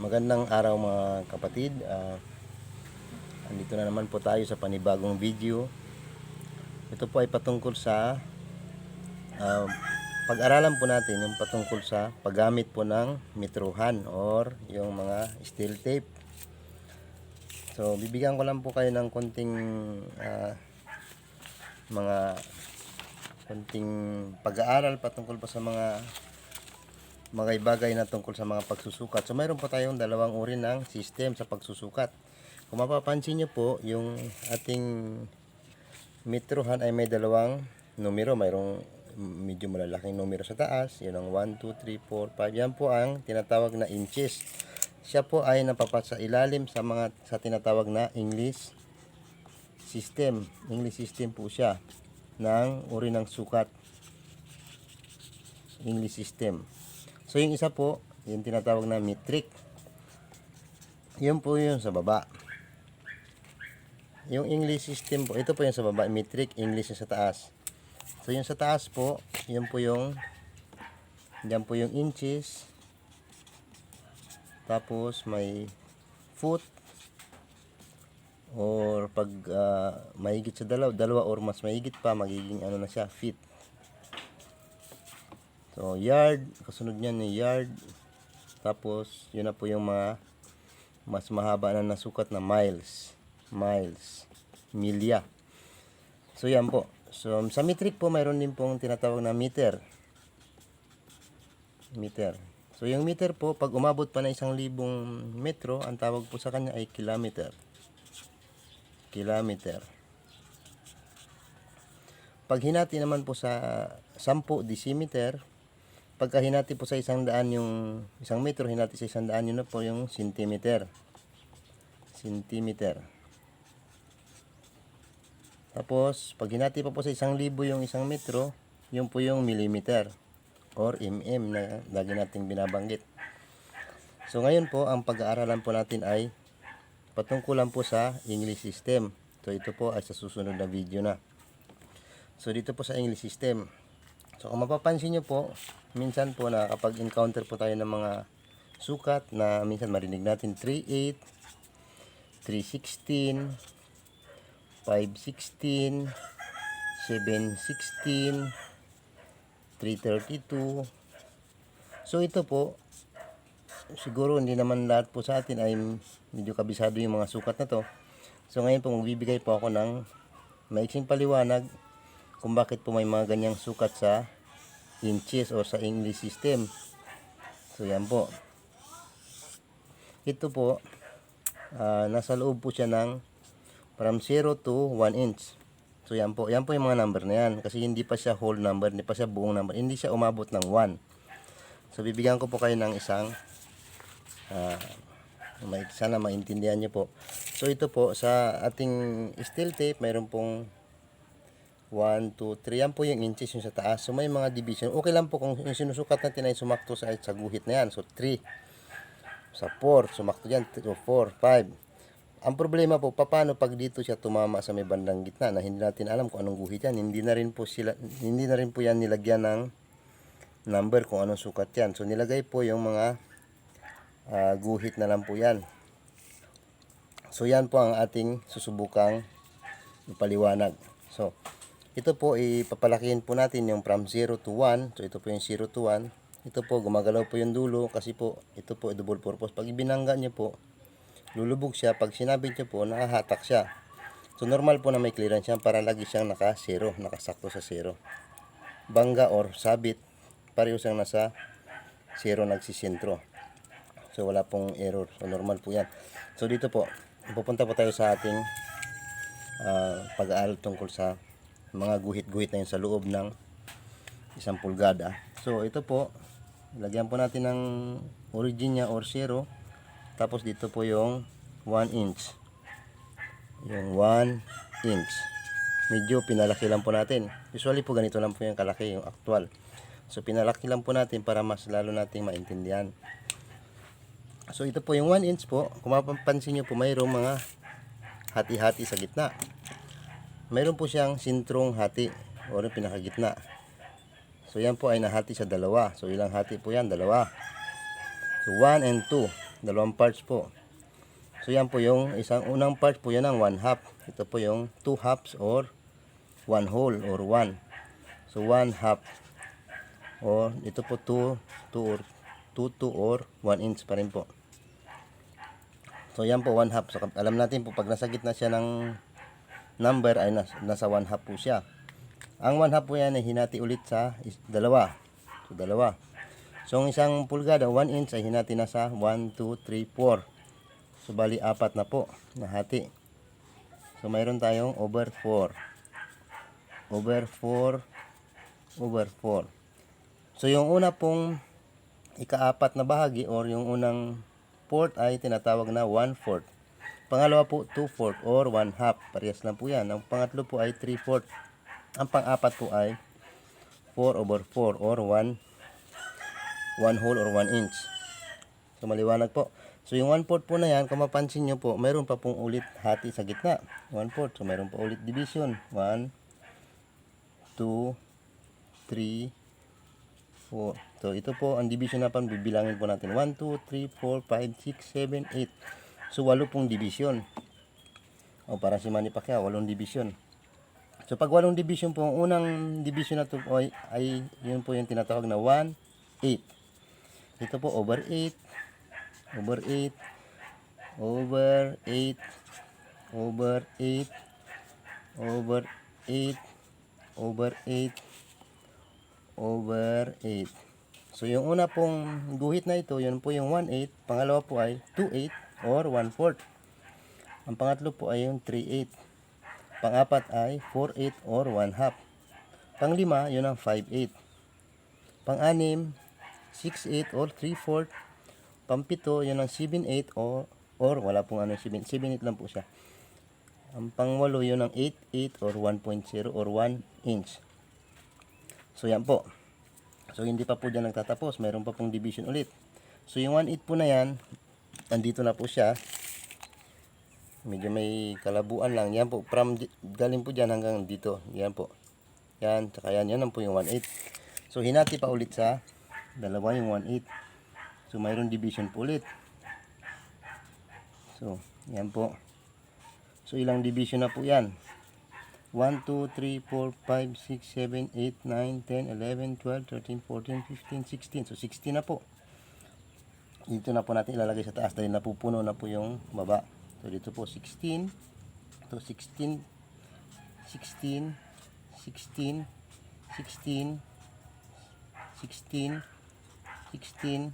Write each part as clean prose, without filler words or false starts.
Magandang araw mga kapatid. Andito na naman po tayo sa panibagong video. Ito po ay patungkol sa pag-aralan po natin yung patungkol sa paggamit po ng metruhan or yung mga steel tape. So bibigyan ko lang po kayo ng konting pag-aaral patungkol po sa mga bagay na tungkol sa mga pagsusukat. So mayroon po tayong dalawang uri ng system sa pagsusukat. Kung mapapansin nyo po, yung ating metruhan ay may dalawang numero. Mayroong medyo malalaking numero sa taas, yun ang 1, 2, 3, 4, 5. Yan po ang tinatawag na inches. Siya po ay napapasa ilalim sa tinatawag na English system. English system po siya ng uri ng sukat. English system. So yung isa po, yung tinatawag na metric. Yun po yung sa baba. Yung English system po, ito po yung sa baba, metric, English yung sa taas. So yung sa taas po, yun po yung diyan po yung inches. Tapos may foot, or pag mahigit sa dalawa or mas mahigit pa, magiging ano na siya, feet. So yard, kasunod niyan ni yard. Tapos yun na po yung mga mas mahaba na nasukat na miles, milya. So yan po. So sa metric po, mayroon din pong tinatawag na meter. So yung meter po, pag umabot pa na 1,000 metro, ang tawag po sa kanya ay kilometer. Pag hinati naman po sa 10 decimeter, pagka hinati po sa 100 yung 1 metro, hinati sa 100, yun na po yung centimeter. Tapos pag hinati pa po sa 1,000 yung 1 metro, yun po yung millimeter or mm na lagi nating binabanggit. So ngayon po, ang pag-aaralan po natin ay patungkulan po sa English system. So ito po ay sa susunod na video na. So dito po sa English system, so kung mapapansin nyo po, minsan po na kapag encounter po tayo ng mga sukat na minsan marinig natin 3/8, 3/16, 5/16, 7/16, 3/32. So ito po, siguro hindi naman lahat po sa atin ay medyo kabisado yung mga sukat na to. So ngayon po magbibigay po ako ng maiksing paliwanag kung bakit po may mga ganyang sukat sa inches o sa English system. So yan po. Ito po, nasa loob po siya ng from 0 to 1 inch. So yan po yung mga number na yan. Kasi hindi pa siya whole number, hindi pa siya buong number. Hindi siya umabot ng 1. So bibigyan ko po kayo ng isang sana maintindihan nyo po. So ito po, sa ating steel tape, mayroon pong 1, 2, 3. Yan po yung inches yung sa taas. So may mga division. Okay lang po kung yung sinusukat natin ay sumakto sa guhit na yan. So 3. Sa 4, sumakto yan. 4, 5. Ang problema po, paano pag dito siya tumama sa may bandang gitna na hindi natin alam kung anong guhit yan. Hindi na rin po yan nilagyan ng number kung anong sukat yan. So nilagay po yung mga guhit na lang po yan. So yan po ang ating susubukang ipaliwanag. So ito po, ipapalakihin po natin yung from 0 to 1. So ito po yung 0 to 1. Ito po, gumagalaw po yung dulo kasi po ito po double purpose. Pag ibinangga nyo po, lulubog siya. Pag sinabit nyo po, nakahatak siya. So normal po na may clearance yan para lagi siyang naka-0, nakasakto sa 0. Bangga or sabit, pareho siyang nasa 0 nagsisentro. So wala pong error. So normal po yan. So dito po, pupunta po tayo sa ating pag-aaral tungkol sa mga guhit-guhit na yun sa loob ng 1 pulgada. So ito po, lagyan po natin ng origin niya or 0. Tapos dito po yung 1 inch. Yung 1 inch. Medyo pinalaki lang po natin. Usually po ganito lang po yung kalaki, yung actual. So pinalaki lang po natin para mas lalo nating maintindihan. So ito po yung 1 inch po. Kung mapapansin nyo po, mayroong mga hati-hati sa gitna. Mayroon po siyang sintrong hati o pinakagitna. So yan po ay nahati sa dalawa. So ilang hati po yan? Dalawa. So 1 and 2. dalawang parts po. So yan po yung isang unang part po, yan ang 1/2. Ito po yung 2 halves or 1 whole or 1. So 1/2 or ito po 2 or 1 inch pa rin po. So yan po 1/2. So alam natin po pag nasa gitna siya ng number ay nasa 1/2 po siya. Ang 1/2 po yan ay hinati ulit sa dalawa. So dalawa. So ang isang pulgada 1 inch ay hinati na sa 1, 2, 3, 4. So bali 4 na po nahati. So mayroon tayong over 4. Over 4. Over 4. So yung una pong ika-4 na bahagi or yung unang fourth ay tinatawag na 1/4. Pangalawa po 2/4 or 1/2. Parehas lang po yan. Ang pangatlo po ay 3/4. Ang pang-apat po ay 4/4 or 1 whole or 1 inch. So maliwanag po. So yung 1/4 po na yan, kung mapansin nyo po, mayroon pa pong ulit hati sa gitna. 1/4. So mayroon pa ulit division. 1, 2, 3, 4. So ito po ang division na pan, bibilangin po natin. 1, 2, 3, 4, 5, 6, 7, 8. So 8 pong division. O para si Manny Pacquiao, 8 division. So pag 8 division po, ang unang division na ito po ay yun po yung tinatawag na 1/8. Ito po over 8, over 8, over 8, over 8, over 8, over 8, over 8. So yung una pong guhit na ito, yun po yung 1/8. Pangalawa po ay 2/8 or 1/4. Ang pangatlo po ay yung 3/8. Pang-apat ay 4/8 or 1/2. Pang-lima, yun ang 5/8. Pang-anim, 6/8 or 3/4. Pang-pito, yun ang 7/8 or wala pong 7/8 lang po siya. Ang pang-walo, yun ang 8/8 or 1.0 or 1 inch. So yan po. So hindi pa po dyan nagtatapos. Mayroon pa pong division ulit. So yung 1/8 po na yan, andito na po siya. Medyo may kalabuan lang. Yan po. Galing po dyan hanggang dito. Yan po. Yan. Tsaka yan. Yan po yung 1/8. So hinati pa ulit sa dalawa yung 1/8. So mayroon division po ulit. So yan po. So ilang division na po yan? 1, 2, 3, 4, 5, 6, 7, 8, 9, 10, 11, 12, 13, 14, 15, 16. So 16 na po. Dito na po natin ilalagay sa taas dahil napupuno na po yung baba. So dito po 16. So 16, 16, 16, 16, 16, 16,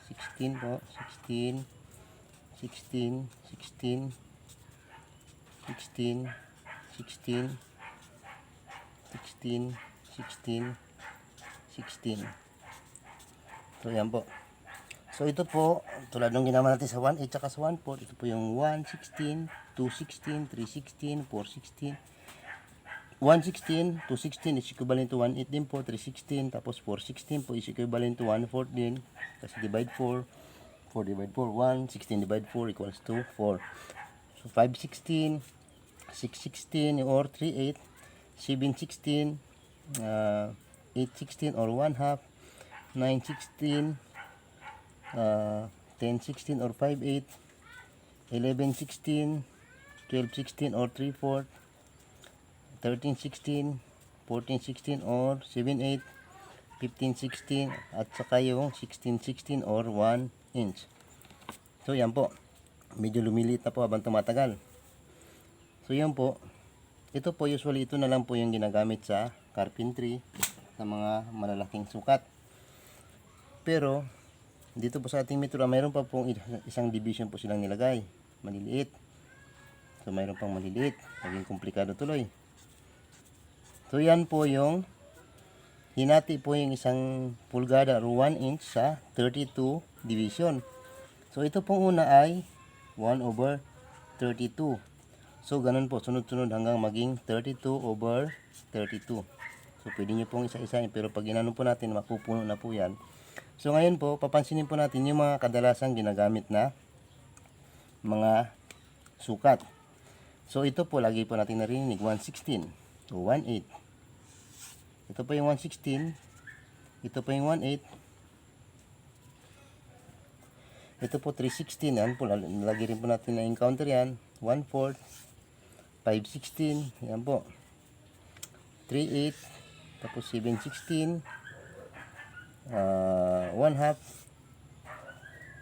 16 po, 16, 16, 16, 16, 16, 16, 16, 16. So yan po. So ito po, tulad ng ginawa natin sa 1/8 at sa 1/4, ito po yung 1/16, 2/16, 3/16, 4/16. 1/16, 2/16 is equivalent to 1/8 din po, 3/16, tapos 4/16 po is equivalent to 1/4 din. Kasi divide 4, 4 divide 4, 1, 16 divide 4 equals to 4. So 5/16, 6/16 or 3/8, 7/16, 8/16 or 1/2, 9/16, 10/16 or 5/8, 11/16, 12/16 or 3/4, 13/16, 14/16 or 7/8, 15/16 at saka yung 16/16 or 1 inch. So yan po. Medyo lumiliit na po habang tumatagal. So yan po. Ito po usually ito na lang po yung ginagamit sa carpentry sa mga malalaking sukat. Pero dito po sa ating Mitra, mayroon pa pong isang division po silang nilagay. Maliliit. So mayroon pang maliliit. Naging komplikado tuloy. So yan po yung hinati po yung isang pulgada or 1 inch sa 32 division. So ito pong una ay 1/32. So ganun po, sunod-sunod hanggang maging 32/32. So pwede nyo pong isa-isahin, pero pag inano po natin, mapupuno na po yan. So ngayon po, papansinin po natin yung mga kadalasang ginagamit na mga sukat. So ito po, lagi po natin narinig, 1/16. So 1/8. Ito po yung 1/16. Ito po yung 1/8. Ito po 316, yan po, lagi rin po natin na encounter yan. 1/4, 516, yan po. 3/8, tapos 716, 1/2,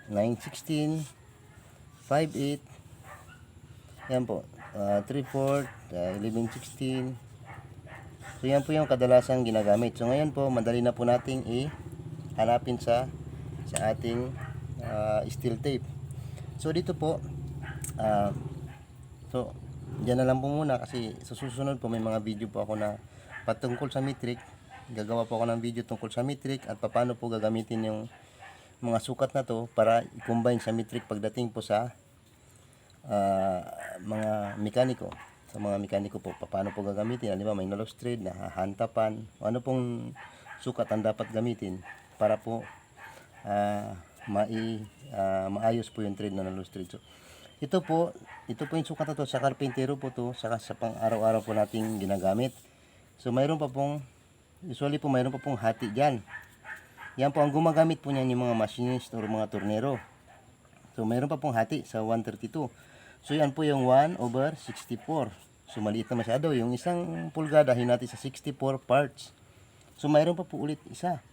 916, 5/8, yan po. 3/4, 1116. So yan po yung kadalasang ginagamit. So ngayon po, madali na po nating hanapin sa ating steel tape. So dito po, so diyan na lang po muna kasi sa susunod po may mga video po ako na patungkol sa metric. Gagawa po ako ng video tungkol sa metric at paano po gagamitin yung mga sukat na to para i-combine sa metric pagdating po sa mga mekaniko. Sa mga mekaniko po, paano po gagamitin? Halimbawa, may nose thread, nahahantapan, ano pong sukat ang dapat gamitin para po maayos po yung thread na nose thread. So, ito po yung sukat na to sa karpintero po to, saka sa pang araw-araw po nating ginagamit. So, usually po mayroon pa pong hati dyan. Yan po ang gumagamit po niyan yung mga machinist or mga tornero. So, mayroon pa pong hati sa 132. So, yan po yung 1/64. So, maliit na masyado. Yung isang pulgada, hinati sa 64 parts. So, mayroon pa po ulit isa.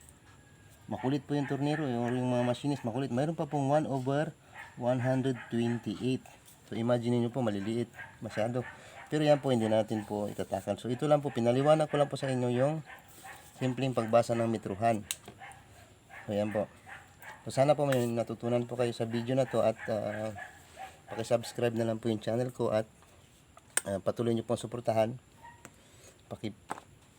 Makulit po yung tornero, yung mga machinist, makulit. Mayroon pa pong 1/128. So, imagine niyo po, maliliit masyado. Pero yan po, hindi natin po itatakal. So, ito lang po, pinaliwanag ko lang po sa inyo yung simpleng pagbasa ng metruhan. So, yan po. So, sana po may natutunan po kayo sa video na to at paki-subscribe na lang po yung channel ko at patuloy nyo pong suportahan.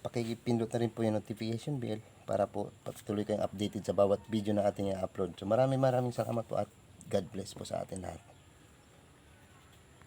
Pakipindot na rin po yung notification bell para po patuloy kayong updated sa bawat video na ating i-upload. So maraming salamat po at God bless po sa atin lahat.